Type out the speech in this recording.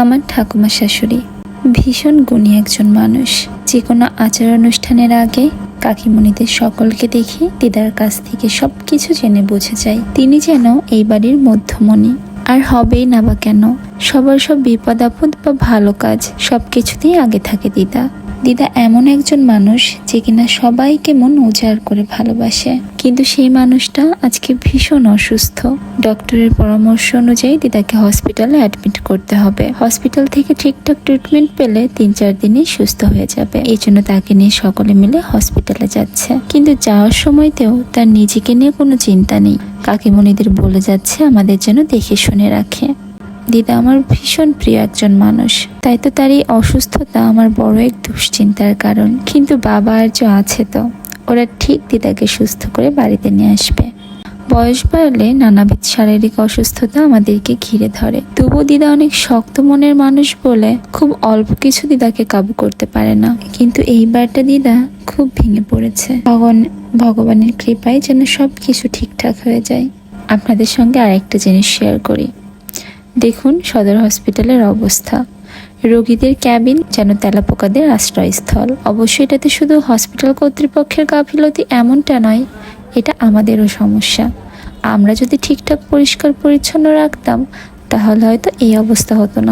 আমার ঠাকুমা শাশুড়ি ভীষণ গুণী একজন মানুষ। যে কোনো আচার অনুষ্ঠানের আগে কাকিমণিদের সকলকে দেখে দিদার কাছ থেকে সবকিছু জেনে বুঝে যায় তিনি যেন এই বাড়ির মধ্যমণি। আর হবেই না বা কেন, সবার সব বিপদ আপদ বা ভালো কাজ সবকিছুতেই আগে থাকে দিদা। দিদা এমন একজন মানুষ যে কিনা সবাইকে মন উজাড় করে ভালোবাসে, কিন্তু সেই মানুষটা আজকে ভীষণ অসুস্থ। ডক্টরের পরামর্শ অনুযায়ী দিদাকে হসপিটালে অ্যাডমিট করতে হবে। হসপিটাল থেকে ঠিকঠাক ট্রিটমেন্ট পেলে 3-4 দিনেই সুস্থ হয়ে যাবে। এই জন্য তাকে নিয়ে সকলে মিলে হসপিটালে যাচ্ছে, কিন্তু যাওয়ার সময়তেও তার নিজেকে নিয়ে কোনো চিন্তা নেই। কাকিমণিদের বলে যাচ্ছে আমাদের যেন দেখে শুনে রাখে। দিদা আমার ভীষণ প্রিয় একজন মানুষ, তাই তো তার এই অসুস্থতা আমার বড় এক দুশ্চিন্তার কারণ। কিন্তু বাবা আর যে আছে তো, ওরা ঠিক দিদাকে সুস্থ করে বাড়িতে নিয়ে আসবে। বয়স বাড়লে নানাবিধ শারীরিক অসুস্থতা আমাদেরকে ঘিরে ধরে, তবু দিদা অনেক শক্ত মনের মানুষ বলে খুব অল্প কিছু দিদাকে কাবু করতে পারে না। কিন্তু এইবারটা দিদা খুব ভেঙে পড়েছে। ভগবানের কৃপায় যেন সব কিছু ঠিকঠাক হয়ে যায়। আপনাদের সঙ্গে আরেকটা জিনিস শেয়ার করি। দেখুন সদর হসপিটালের অবস্থা, রোগীদের ক্যাবিন যেন তেলাপোকাদের আশ্রয়স্থল। অবশ্যই এটাতে শুধু হসপিটাল কর্তৃপক্ষের গাফিলতি এমনটা নয়, এটা আমাদেরও সমস্যা। আমরা যদি ঠিকঠাক পরিষ্কার পরিচ্ছন্ন রাখতাম তাহলে হয়তো এই অবস্থা হতো না।